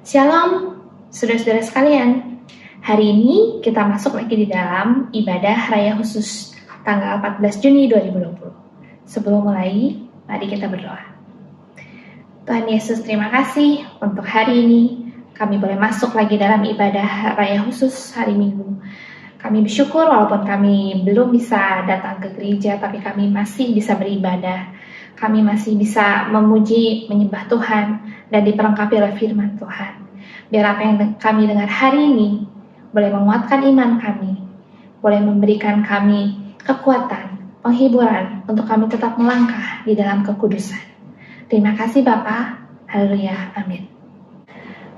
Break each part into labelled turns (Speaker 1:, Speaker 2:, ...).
Speaker 1: Shalom, saudara-saudara sekalian. Hari ini kita masuk lagi di dalam ibadah Raya Khusus tanggal 14 Juni 2020. Sebelum mulai, mari kita berdoa. Tuhan Yesus, terima kasih untuk hari ini. Kami boleh masuk lagi dalam ibadah Raya Khusus hari Minggu. Kami bersyukur walaupun kami belum bisa datang ke gereja, tapi kami masih bisa beribadah. Kami masih bisa memuji, menyembah Tuhan, dan diperlengkapi oleh firman Tuhan. Biar apa yang kami dengar hari ini boleh menguatkan iman kami, boleh memberikan kami kekuatan, penghiburan untuk kami tetap melangkah di dalam kekudusan. Terima kasih Bapa. Haleluya. Amin.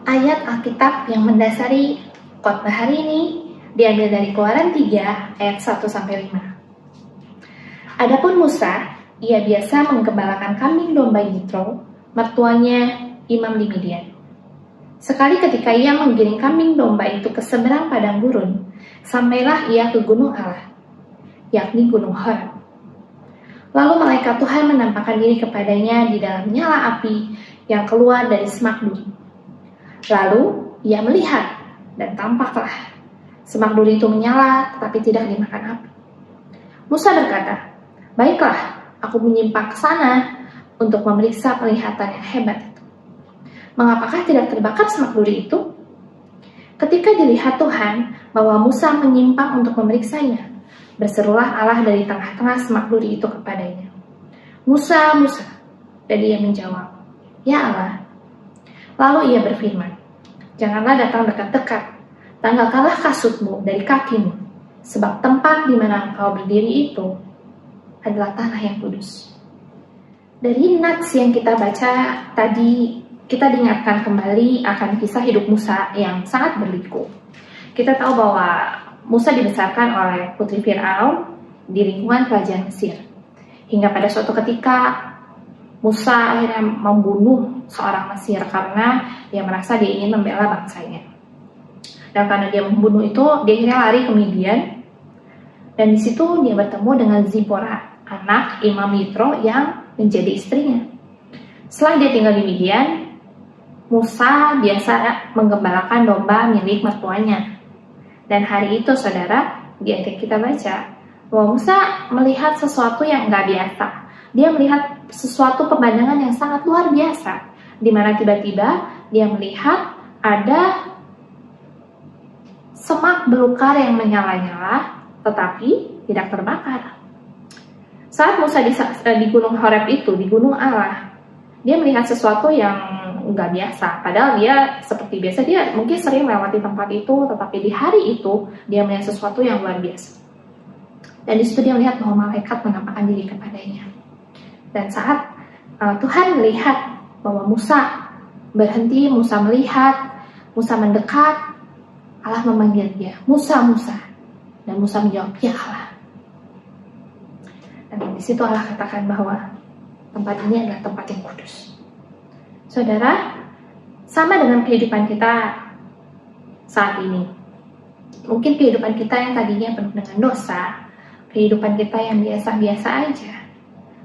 Speaker 1: Ayat Alkitab yang mendasari khotbah hari ini diambil dari Keluaran 3 ayat 1-5. Adapun Musa, ia biasa menggembalakan kambing domba Yitro, mertuanya imam di Midian. Sekali ketika ia menggiring kambing domba itu ke seberang padang gurun, sampailah ia ke gunung Allah, yakni gunung Horeb. Lalu malaikat Tuhan menampakkan diri kepadanya di dalam nyala api yang keluar dari semak duri. Lalu ia melihat, dan tampaklah semak duri itu menyala tetapi tidak dimakan api. Musa berkata, "Baiklah, aku menyimpang ke sana untuk memeriksa penglihatan yang hebat itu. Mengapakah tidak terbakar semak duri itu?" Ketika dilihat Tuhan bahwa Musa menyimpang untuk memeriksanya, berserulah Allah dari tengah-tengah semak duri itu kepadanya, "Musa, Musa." Dan dia menjawab, "Ya Allah." Lalu ia berfirman, "Janganlah datang dekat-dekat. Tanggalkanlah kasutmu dari kakimu, sebab tempat di mana engkau berdiri itu adalah tanah yang kudus." Dari nats yang kita baca tadi, kita diingatkan kembali akan kisah hidup Musa yang sangat berliku. Kita tahu bahwa Musa dibesarkan oleh putri Fir'aun di lingkungan kerajaan Mesir. Hingga pada suatu ketika, Musa akhirnya membunuh seorang Mesir karena dia merasa dia ingin membela bangsanya. Dan karena dia membunuh itu, dia akhirnya lari ke Midian. Dan di situ dia bertemu dengan Zipora, anak Imam Yitro yang menjadi istrinya. Setelah dia tinggal di Midian, Musa biasa menggembalakan domba milik mertuanya. Dan hari itu, saudara, di ayat kita baca bahwa Musa melihat sesuatu yang nggak biasa. Dia melihat sesuatu pemandangan yang sangat luar biasa, di mana tiba-tiba dia melihat ada semak belukar yang menyala-nyala, tetapi tidak terbakar. Saat Musa di Gunung Horeb itu, di Gunung Allah, dia melihat sesuatu yang nggak biasa. Padahal dia seperti biasa, dia mungkin sering melewati tempat itu, tetapi di hari itu dia melihat sesuatu yang luar biasa. Dan di situ dia melihat bahwa malaikat menampakkan diri kepadanya. Dan saat Tuhan melihat bahwa Musa berhenti, Musa melihat, Musa mendekat, Allah memanggil dia, "Musa, Musa." Dan Musa menjawab, "Ya Allah." Dan di situ Allah katakan bahwa tempat ini adalah tempat yang kudus. Saudara, sama dengan kehidupan kita saat ini. Mungkin kehidupan kita yang tadinya penuh dengan dosa, kehidupan kita yang biasa-biasa aja.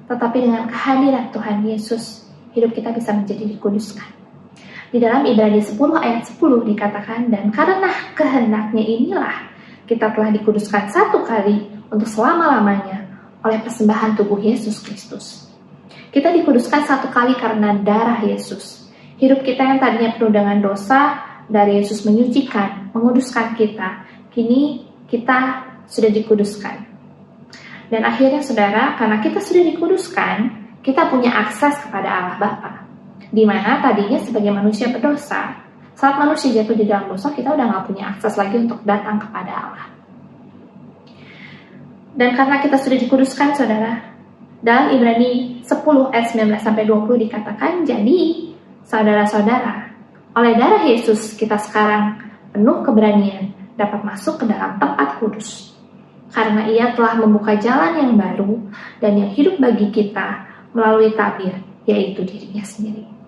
Speaker 1: Tetapi dengan kehadiran Tuhan Yesus, hidup kita bisa menjadi dikuduskan. Di dalam Ibrani 10 ayat 10 dikatakan, "Dan karena kehendaknya inilah kita telah dikuduskan satu kali untuk selama-lamanya oleh persembahan tubuh Yesus Kristus." Kita dikuduskan satu kali karena darah Yesus. Hidup kita yang tadinya penuh dengan dosa, dari Yesus menyucikan, menguduskan kita. Kini kita sudah dikuduskan. Dan akhirnya saudara, karena kita sudah dikuduskan, kita punya akses kepada Allah Bapa. Di mana tadinya sebagai manusia berdosa, saat manusia jatuh di dalam dosa, kita udah gak punya akses lagi untuk datang kepada Allah. Dan karena kita sudah dikuduskan, saudara, dalam Ibrani 10 ayat 19-20 dikatakan, "Jadi, saudara-saudara, oleh darah Yesus kita sekarang penuh keberanian dapat masuk ke dalam tempat kudus. Karena ia telah membuka jalan yang baru dan yang hidup bagi kita melalui tabir, yaitu dirinya sendiri."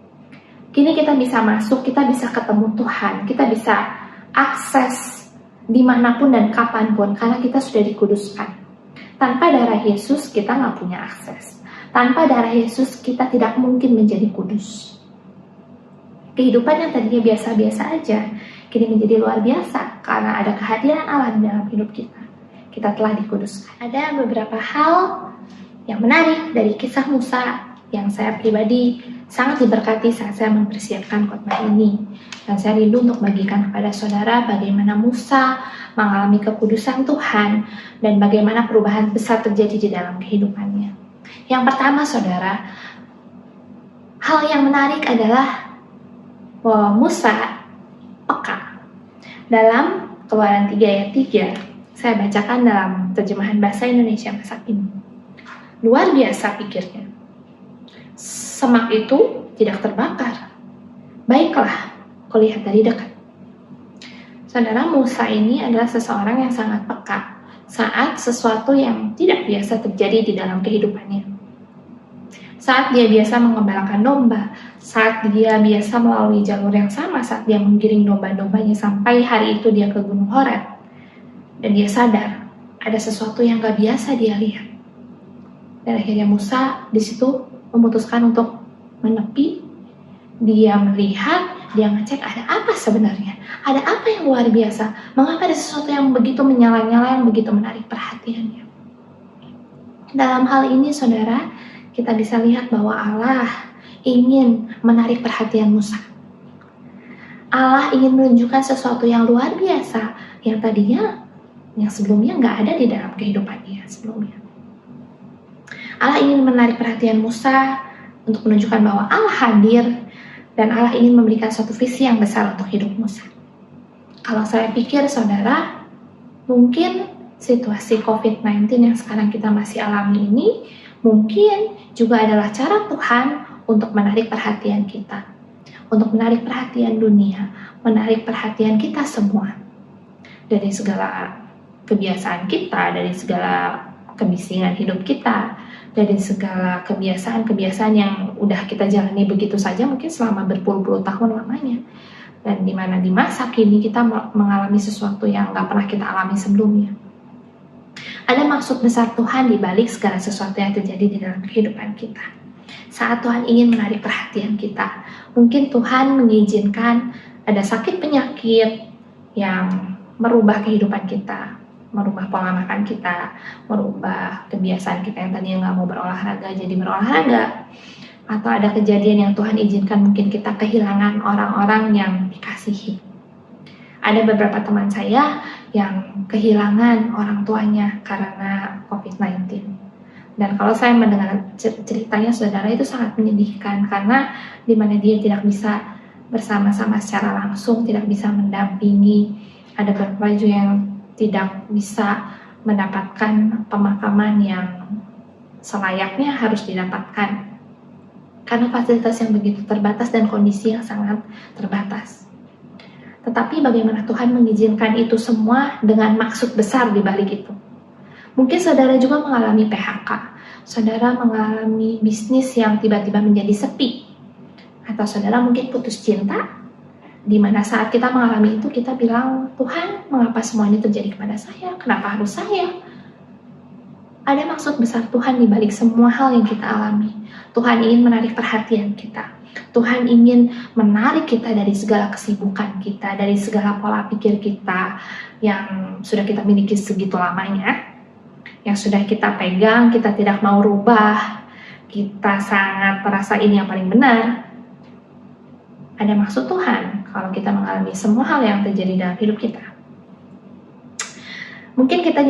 Speaker 1: Kini kita bisa masuk, kita bisa ketemu Tuhan, kita bisa akses dimanapun dan kapanpun karena kita sudah dikuduskan. Tanpa darah Yesus kita nggak punya akses. Tanpa darah Yesus kita tidak mungkin menjadi kudus. Kehidupan yang tadinya biasa-biasa aja, kini menjadi luar biasa karena ada kehadiran Allah di dalam hidup kita. Kita telah dikuduskan. Ada beberapa hal yang menarik dari kisah Musa yang saya pribadi sangat diberkati saat saya mempersiapkan khotbah ini. Dan saya rindu untuk bagikan kepada saudara bagaimana Musa mengalami kekudusan Tuhan dan bagaimana perubahan besar terjadi di dalam kehidupannya. Yang pertama saudara, hal yang menarik adalah bahwa Musa peka. Dalam Keluaran 3 ayat 3, saya bacakan dalam terjemahan bahasa Indonesia masa kini. Luar biasa pikirnya. Semak itu tidak terbakar. Baiklah, kulihat dari dekat. Saudara, Musa ini adalah seseorang yang sangat peka saat sesuatu yang tidak biasa terjadi di dalam kehidupannya. Saat dia biasa mengembalakan domba, saat dia biasa melalui jalur yang sama, saat dia menggiring domba-dombanya sampai hari itu dia ke Gunung Horeb. Dan dia sadar ada sesuatu yang gak biasa dia lihat. Dan akhirnya Musa di situ memutuskan untuk menepi. Dia melihat, dia ngecek ada apa sebenarnya, ada apa yang luar biasa, mengapa ada sesuatu yang begitu menyala-nyala, yang begitu menarik perhatiannya. Dalam hal ini saudara, kita bisa lihat bahwa Allah ingin menarik perhatian Musa. Allah ingin menunjukkan sesuatu yang luar biasa yang tadinya, yang sebelumnya nggak ada di dalam kehidupan dia sebelumnya. Allah ingin menarik perhatian Musa untuk menunjukkan bahwa Allah hadir dan Allah ingin memberikan suatu visi yang besar untuk hidup Musa. Kalau saya pikir saudara, mungkin situasi COVID-19 yang sekarang kita masih alami ini mungkin juga adalah cara Tuhan untuk menarik perhatian kita, untuk menarik perhatian dunia, menarik perhatian kita semua dari segala kebiasaan kita, dari segala kebisingan hidup kita, dari segala kebiasaan-kebiasaan yang udah kita jalani begitu saja mungkin selama berpuluh-puluh tahun lamanya, dan dimana di masa kini kita mengalami sesuatu yang gak pernah kita alami sebelumnya. Ada maksud besar Tuhan di balik segala sesuatu yang terjadi di dalam kehidupan kita. Saat Tuhan ingin menarik perhatian kita, mungkin Tuhan mengizinkan ada sakit penyakit yang merubah kehidupan kita, merubah pola makan kita, merubah kebiasaan kita yang tadinya nggak mau berolahraga jadi berolahraga, atau ada kejadian yang Tuhan izinkan mungkin kita kehilangan orang-orang yang dikasihi. Ada beberapa teman saya yang kehilangan orang tuanya karena COVID-19. Dan kalau saya mendengar ceritanya saudara, itu sangat menyedihkan karena dimana dia tidak bisa bersama-sama secara langsung, tidak bisa mendampingi. Ada beberapa juga yang tidak bisa mendapatkan pemakaman yang selayaknya harus didapatkan karena fasilitas yang begitu terbatas dan kondisi yang sangat terbatas. Tetapi bagaimana Tuhan mengizinkan itu semua dengan maksud besar di balik itu. Mungkin saudara juga mengalami PHK, saudara mengalami bisnis yang tiba-tiba menjadi sepi, atau saudara mungkin putus cinta, di mana saat kita mengalami itu kita bilang, Tuhan, mengapa semua ini terjadi kepada saya? Kenapa harus saya? Ada maksud besar Tuhan di balik semua hal yang kita alami. Tuhan ingin menarik perhatian kita. Tuhan ingin menarik kita dari segala kesibukan kita, dari segala pola pikir kita yang sudah kita miliki segitu lamanya, yang sudah kita pegang, kita tidak mau rubah, kita sangat merasa ini yang paling benar. Ada maksud Tuhan kalau kita mengalami semua hal yang terjadi dalam hidup kita. Mungkin kita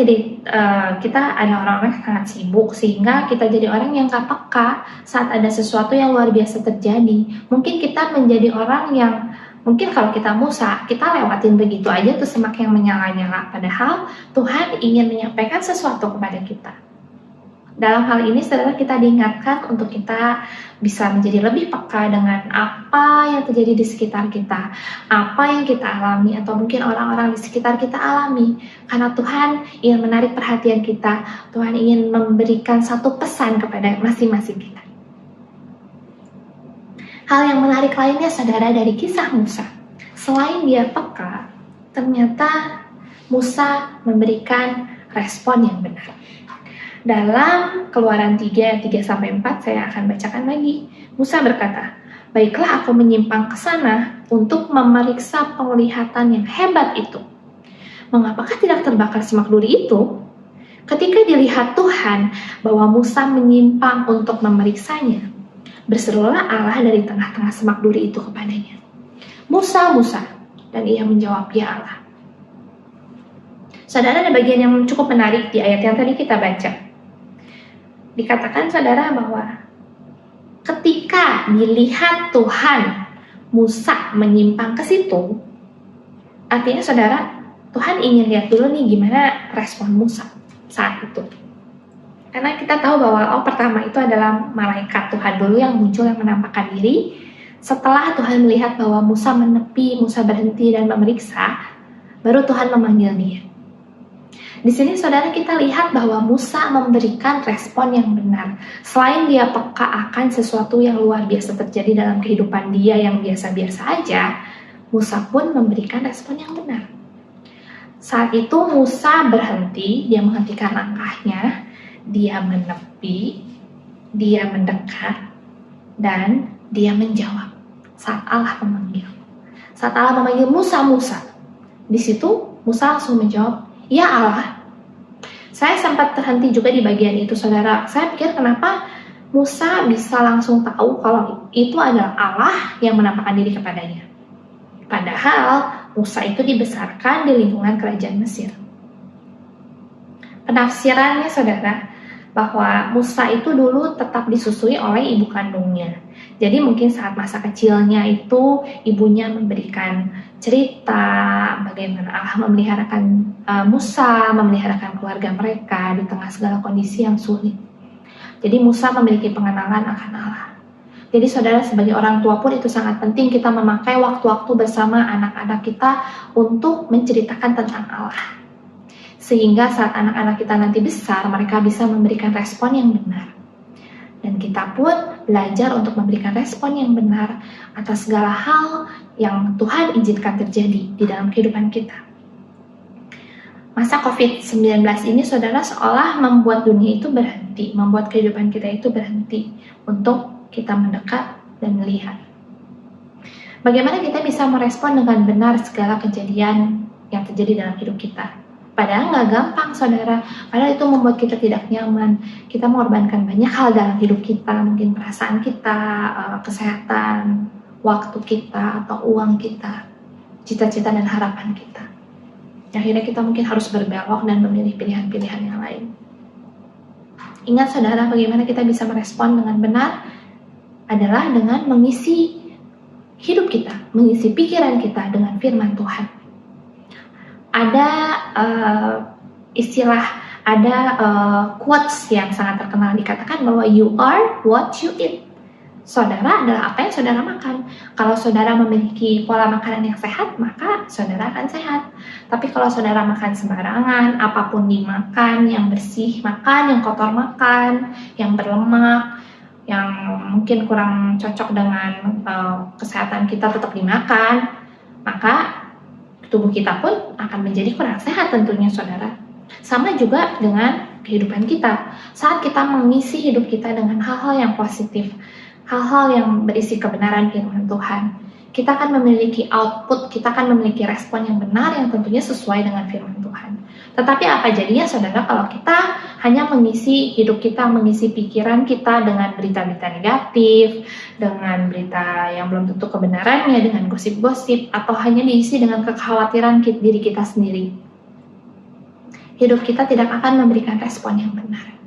Speaker 1: ada orang-orang yang sangat sibuk sehingga kita jadi orang yang gak peka saat ada sesuatu yang luar biasa terjadi. Mungkin kita menjadi orang yang, mungkin kalau kita Musa, kita lewatin begitu aja tuh semak yang menyala-nyala. Padahal Tuhan ingin menyampaikan sesuatu kepada kita. Dalam hal ini saudara, kita diingatkan untuk kita bisa menjadi lebih peka dengan apa yang terjadi di sekitar kita, apa yang kita alami, atau mungkin orang-orang di sekitar kita alami. Karena Tuhan ingin menarik perhatian kita, Tuhan ingin memberikan satu pesan kepada masing-masing kita. Hal yang menarik lainnya saudara dari kisah Musa, selain dia peka, ternyata Musa memberikan respon yang benar. Dalam Keluaran 3, 3-4 saya akan bacakan lagi. Musa berkata, Baiklah aku menyimpang ke sana untuk memeriksa penglihatan yang hebat itu. Mengapakah tidak terbakar semak duri itu? Ketika dilihat Tuhan bahwa Musa menyimpang untuk memeriksanya, berserulah Allah dari tengah-tengah semak duri itu kepadanya. Musa, Musa. Dan ia menjawab, ya Allah. Saudara, ada bagian yang cukup menarik di ayat yang tadi kita baca. Dikatakan saudara bahwa ketika dilihat Tuhan Musa menyimpang ke situ, artinya saudara, Tuhan ingin lihat dulu nih gimana respon Musa saat itu. Karena kita tahu bahwa pertama itu adalah malaikat Tuhan dulu yang muncul, yang menampakkan diri. Setelah Tuhan melihat bahwa Musa menepi, Musa berhenti dan memeriksa, baru Tuhan memanggil dia. Di sini saudara kita lihat bahwa Musa memberikan respon yang benar. Selain dia peka akan sesuatu yang luar biasa terjadi dalam kehidupan dia yang biasa-biasa aja, Musa pun memberikan respon yang benar. Saat itu Musa berhenti, dia menghentikan langkahnya, dia menepi, dia mendekat, dan dia menjawab saat Allah memanggil. Saat Allah memanggil Musa, Musa. Di situ Musa langsung menjawab, ya Allah. Saya sempat terhenti juga di bagian itu saudara. Saya pikir kenapa Musa bisa langsung tahu kalau itu adalah Allah yang menampakkan diri kepadanya. Padahal Musa itu dibesarkan di lingkungan kerajaan Mesir. Penafsirannya saudara, bahwa Musa itu dulu tetap disusui oleh ibu kandungnya. Jadi mungkin saat masa kecilnya itu ibunya memberikan cerita bagaimana Allah memeliharakan Musa, memeliharakan keluarga mereka di tengah segala kondisi yang sulit. Jadi Musa memiliki pengenalan akan Allah. Jadi saudara, sebagai orang tua pun itu sangat penting kita memakai waktu-waktu bersama anak-anak kita untuk menceritakan tentang Allah. Sehingga saat anak-anak kita nanti besar, mereka bisa memberikan respon yang benar. Dan kita pun belajar untuk memberikan respon yang benar atas segala hal yang Tuhan izinkan terjadi di dalam kehidupan kita. Masa COVID-19 ini saudara seolah membuat dunia itu berhenti, membuat kehidupan kita itu berhenti untuk kita mendekat dan melihat. Bagaimana kita bisa merespon dengan benar segala kejadian yang terjadi dalam hidup kita. Padahal nggak gampang saudara, padahal itu membuat kita tidak nyaman. Kita mengorbankan banyak hal dalam hidup kita, mungkin perasaan kita, kesehatan, waktu kita, atau uang kita, cita-cita dan harapan kita. Akhirnya kita mungkin harus berbelok dan memilih pilihan-pilihan yang lain. Ingat saudara, bagaimana kita bisa merespon dengan benar adalah dengan mengisi hidup kita, mengisi pikiran kita dengan firman Tuhan. Ada quotes yang sangat terkenal dikatakan bahwa you are what you eat. Saudara adalah apa yang saudara makan. Kalau saudara memiliki pola makanan yang sehat, maka saudara akan sehat. Tapi kalau saudara makan sembarangan, apapun dimakan, yang bersih makan, yang kotor makan, yang berlemak, yang mungkin kurang cocok dengan kesehatan kita tetap dimakan, maka tubuh kita pun akan menjadi kurang sehat tentunya saudara. Sama juga dengan kehidupan kita. Saat kita mengisi hidup kita dengan hal-hal yang positif, hal-hal yang berisi kebenaran firman Tuhan, kita akan memiliki output, kita akan memiliki respon yang benar yang tentunya sesuai dengan firman Tuhan. Tetapi apa jadinya saudara kalau kita hanya mengisi hidup kita, mengisi pikiran kita dengan berita-berita negatif, dengan berita yang belum tentu kebenarannya, dengan gosip-gosip, atau hanya diisi dengan kekhawatiran diri kita sendiri. Hidup kita tidak akan memberikan respon yang benar.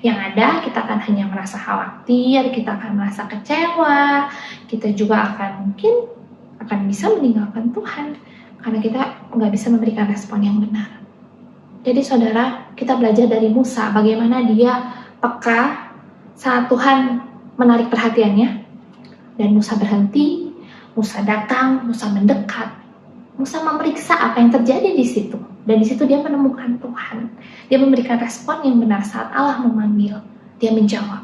Speaker 1: Yang ada kita akan hanya merasa khawatir, kita akan merasa kecewa, kita juga akan bisa meninggalkan Tuhan karena kita nggak bisa memberikan respon yang benar. Jadi saudara, kita belajar dari Musa bagaimana dia peka saat Tuhan menarik perhatiannya dan Musa berhenti, Musa datang, Musa mendekat, Musa memeriksa apa yang terjadi di situ. Dan di situ dia menemukan Tuhan. Dia memberikan respon yang benar saat Allah memanggil. Dia menjawab.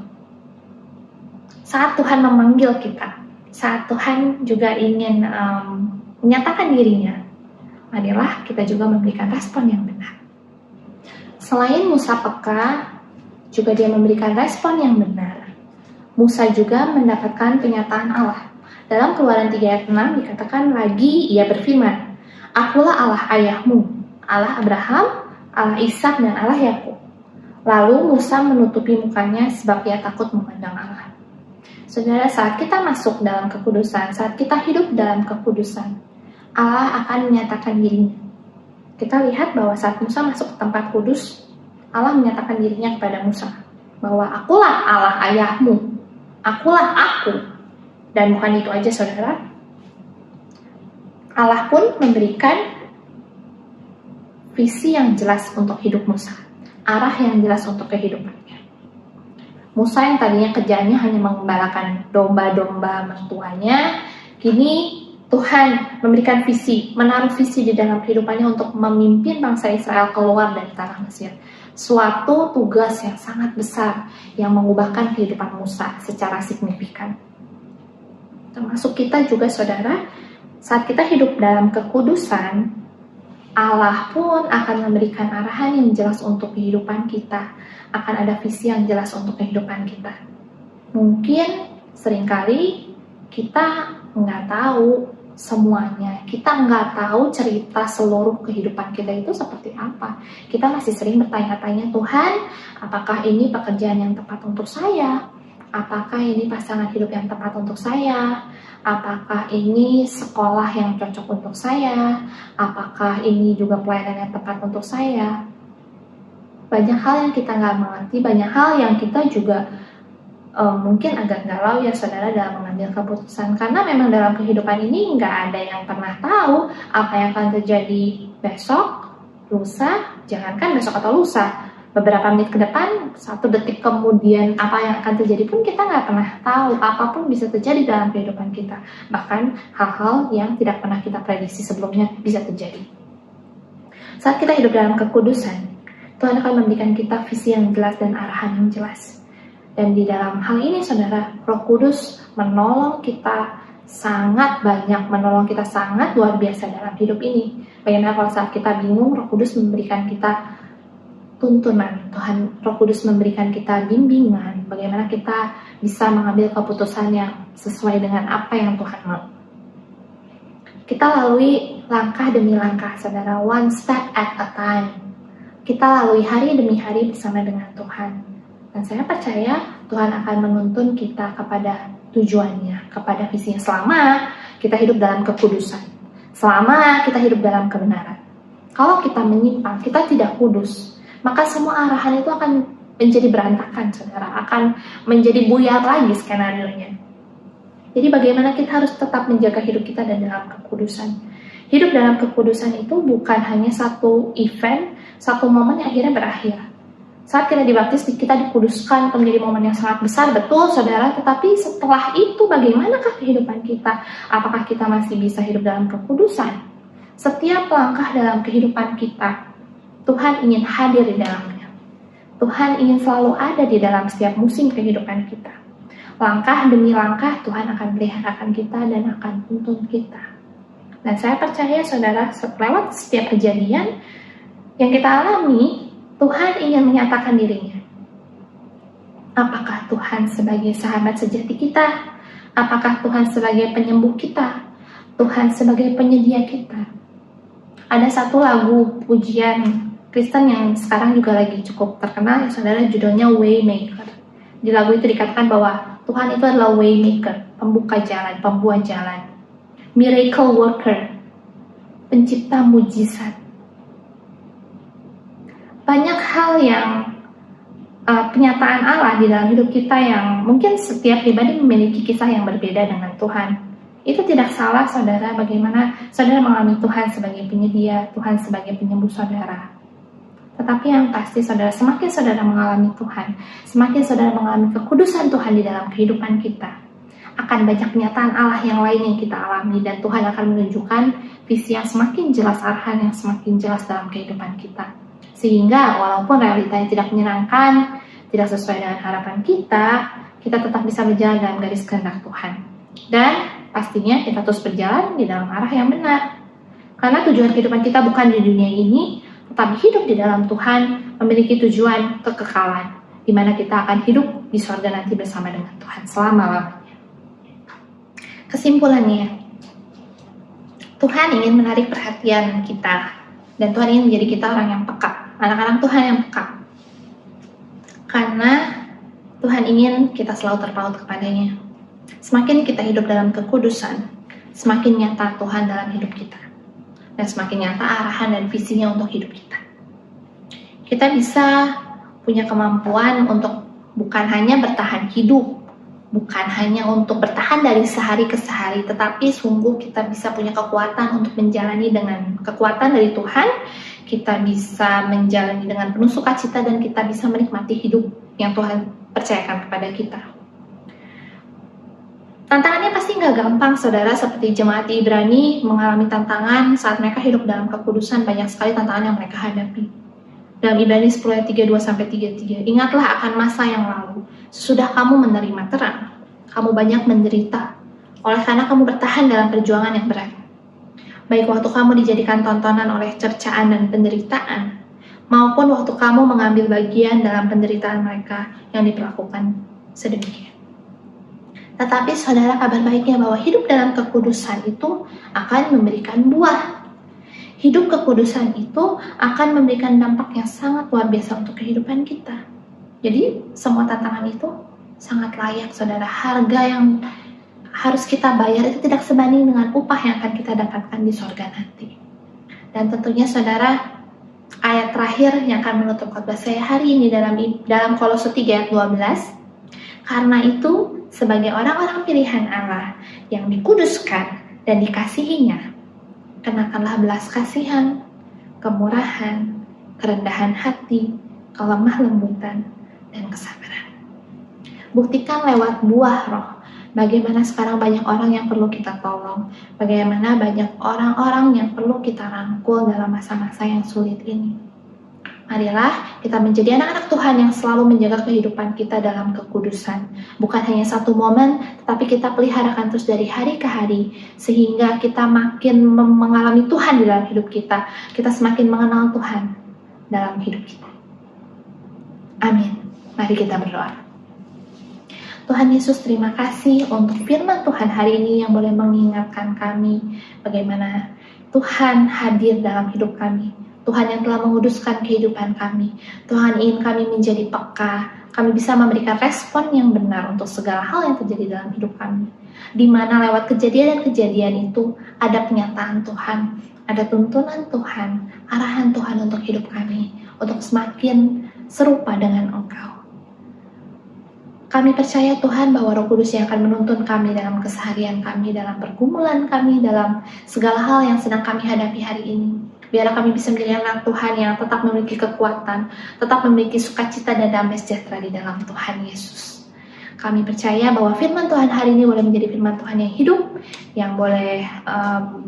Speaker 1: Saat Tuhan memanggil kita, saat Tuhan juga ingin menyatakan dirinya, marilah kita juga memberikan respon yang benar. Selain Musa peka, juga dia memberikan respon yang benar. Musa juga mendapatkan penyataan Allah. Dalam Keluaran 3 ayat 6 dikatakan lagi ia berfirman, "Akulah Allah ayahmu, Allah Abraham, Allah Ishak dan Allah Yakub." Lalu Musa menutupi mukanya sebab ia takut memandang Allah. Saudara, saat kita masuk dalam kekudusan, saat kita hidup dalam kekudusan, Allah akan menyatakan dirinya. Kita lihat bahwa saat Musa masuk ke tempat kudus, Allah menyatakan dirinya kepada Musa bahwa akulah Allah ayahmu, akulah aku. Dan bukan itu aja saudara, Allah pun memberikan visi yang jelas untuk hidup Musa, arah yang jelas untuk kehidupannya. Musa yang tadinya kerjaannya hanya mengembalakan domba-domba mertuanya, kini Tuhan memberikan visi, menaruh visi di dalam kehidupannya untuk memimpin bangsa Israel keluar dari tanah Mesir. Suatu tugas yang sangat besar yang mengubahkan kehidupan Musa secara signifikan. Termasuk kita juga saudara, saat kita hidup dalam kekudusan, Allah pun akan memberikan arahan yang jelas untuk kehidupan kita. Akan ada visi yang jelas untuk kehidupan kita. Mungkin seringkali kita nggak tahu semuanya. Kita nggak tahu cerita seluruh kehidupan kita itu seperti apa. Kita masih sering bertanya-tanya, Tuhan, apakah ini pekerjaan yang tepat untuk saya? Apakah ini pasangan hidup yang tepat untuk saya? Apakah ini sekolah yang cocok untuk saya? Apakah ini juga pelayanan yang tepat untuk saya? Banyak hal yang kita nggak mengerti, banyak hal yang kita juga mungkin agak galau ya saudara dalam mengambil keputusan. Karena memang dalam kehidupan ini nggak ada yang pernah tahu apa yang akan terjadi besok, lusa, jangankan besok atau lusa. Beberapa menit ke depan, 1 detik kemudian apa yang akan terjadi pun kita nggak pernah tahu. Apapun bisa terjadi dalam kehidupan kita. Bahkan hal-hal yang tidak pernah kita prediksi sebelumnya bisa terjadi. Saat kita hidup dalam kekudusan, Tuhan akan memberikan kita visi yang jelas dan arahan yang jelas. Dan di dalam hal ini saudara, Roh Kudus menolong kita sangat banyak, menolong kita sangat luar biasa dalam hidup ini. Bagaimana kalau saat kita bingung, Roh Kudus memberikan kita tuntunan, Tuhan Roh Kudus memberikan kita bimbingan, bagaimana kita bisa mengambil keputusan yang sesuai dengan apa yang Tuhan mau. Kita lalui langkah demi langkah, saudara, one step at a time. Kita lalui hari demi hari bersama dengan Tuhan. Dan saya percaya Tuhan akan menuntun kita kepada tujuannya, kepada visinya selama kita hidup dalam kekudusan, selama kita hidup dalam kebenaran. Kalau kita menyimpang, kita tidak kudus, maka semua arahan itu akan menjadi berantakan, saudara, akan menjadi buyar lagi skenario-nya. Jadi bagaimana kita harus tetap menjaga hidup kita dan dalam kekudusan. Hidup dalam kekudusan itu bukan hanya satu event, satu momen yang akhirnya berakhir. Saat kita dibaptis, kita dikuduskan untuk menjadi momen yang sangat besar, betul saudara, tetapi setelah itu bagaimanakah kehidupan kita? Apakah kita masih bisa hidup dalam kekudusan? Setiap langkah dalam kehidupan kita, Tuhan ingin hadir di dalamnya. Tuhan ingin selalu ada di dalam setiap musim kehidupan kita. Langkah demi langkah Tuhan akan peliharakan kita dan akan tuntun kita. Dan saya percaya saudara, lewat setiap kejadian yang kita alami, Tuhan ingin menyatakan dirinya. Apakah Tuhan sebagai sahabat sejati kita? Apakah Tuhan sebagai penyembuh kita? Tuhan sebagai penyedia kita? Ada satu lagu pujian Kristen yang sekarang juga lagi cukup terkenal ya saudara, judulnya Waymaker. Di lagu itu dikatakan bahwa Tuhan itu adalah Waymaker, pembuka jalan, pembuat jalan, miracle worker, pencipta mujizat. Banyak hal yang penyataan Allah di dalam hidup kita yang mungkin setiap pribadi memiliki kisah yang berbeda dengan Tuhan. Itu tidak salah saudara, bagaimana saudara mengalami Tuhan sebagai penyedia, Tuhan sebagai penyembuh saudara. Tetapi yang pasti saudara, semakin saudara mengalami Tuhan, semakin saudara mengalami kekudusan Tuhan di dalam kehidupan kita, akan banyak kenyataan Allah yang lain yang kita alami, dan Tuhan akan menunjukkan visi yang semakin jelas, arahan yang semakin jelas dalam kehidupan kita. Sehingga walaupun realitanya tidak menyenangkan, tidak sesuai dengan harapan kita tetap bisa berjalan dalam garis kehendak Tuhan. Dan pastinya kita terus berjalan di dalam arah yang benar. Karena tujuan kehidupan kita bukan di dunia ini, tetapi hidup di dalam Tuhan memiliki tujuan kekekalan, di mana kita akan hidup di surga nanti bersama dengan Tuhan selama-lamanya. Kesimpulannya, Tuhan ingin menarik perhatian kita, dan Tuhan ingin menjadi kita orang yang peka, anak-anak Tuhan yang peka. Karena Tuhan ingin kita selalu terpaut kepadanya. Semakin kita hidup dalam kekudusan, semakin nyata Tuhan dalam hidup kita. Dan semakin nyata arahan dan visinya untuk hidup kita. Kita bisa punya kemampuan untuk bukan hanya bertahan hidup, bukan hanya untuk bertahan dari sehari ke sehari, tetapi sungguh kita bisa punya kekuatan untuk menjalani dengan kekuatan dari Tuhan. Kita bisa menjalani dengan penuh sukacita dan kita bisa menikmati hidup yang Tuhan percayakan kepada kita. Tantangannya pasti nggak gampang, saudara. Seperti jemaat di Ibrani mengalami tantangan saat mereka hidup dalam kekudusan. Banyak sekali tantangan yang mereka hadapi. Dalam Ibrani 10 ayat 32-33, ingatlah akan masa yang lalu. Sesudah kamu menerima terang, kamu banyak menderita, oleh karena kamu bertahan dalam perjuangan yang berat. Baik waktu kamu dijadikan tontonan oleh cercaan dan penderitaan, maupun waktu kamu mengambil bagian dalam penderitaan mereka yang diperlakukan sedemikian. Tetapi saudara, kabar baiknya bahwa hidup dalam kekudusan itu akan memberikan buah. Hidup kekudusan itu akan memberikan dampak yang sangat luar biasa untuk kehidupan kita. Jadi semua tantangan itu sangat layak, saudara. Harga yang harus kita bayar itu tidak sebanding dengan upah yang akan kita dapatkan di sorga nanti. Dan tentunya saudara, ayat terakhir yang akan menutup khotbah saya hari ini dalam Kolose 3 ayat 12. Karena itu, sebagai orang-orang pilihan Allah yang dikuduskan dan dikasihinya, kenakanlah belas kasihan, kemurahan, kerendahan hati, kelemah lembutan, dan kesabaran. Buktikan lewat buah roh bagaimana sekarang banyak orang yang perlu kita tolong, bagaimana banyak orang-orang yang perlu kita rangkul dalam masa-masa yang sulit ini. Marilah kita menjadi anak-anak Tuhan yang selalu menjaga kehidupan kita dalam kekudusan. Bukan hanya satu momen, tetapi kita peliharakan terus dari hari ke hari, sehingga kita makin mengalami Tuhan di dalam hidup kita. Kita semakin mengenal Tuhan dalam hidup kita. Amin. Mari kita berdoa. Tuhan Yesus, terima kasih untuk firman Tuhan hari ini yang boleh mengingatkan kami bagaimana Tuhan hadir dalam hidup kami. Tuhan yang telah menguduskan kehidupan kami. Tuhan ingin kami menjadi peka. Kami bisa memberikan respon yang benar untuk segala hal yang terjadi dalam hidup kami. Di mana lewat kejadian-kejadian itu ada penyataan Tuhan, ada tuntunan Tuhan, arahan Tuhan untuk hidup kami, untuk semakin serupa dengan Engkau. Kami percaya Tuhan bahwa Roh Kudus yang akan menuntun kami dalam keseharian kami, dalam pergumulan kami, dalam segala hal yang sedang kami hadapi hari ini. Biarlah kami bisa menjadi anak Tuhan yang tetap memiliki kekuatan, tetap memiliki sukacita dan damai sejahtera di dalam Tuhan Yesus. Kami percaya bahwa firman Tuhan hari ini boleh menjadi firman Tuhan yang hidup, yang boleh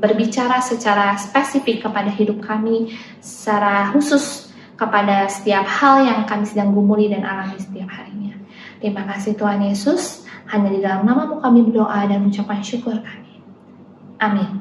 Speaker 1: berbicara secara spesifik kepada hidup kami, secara khusus kepada setiap hal yang kami sedang gumuli dan alami setiap harinya. Terima kasih Tuhan Yesus, hanya di dalam nama-Mu kami berdoa dan mengucapkan syukur kami. Amin.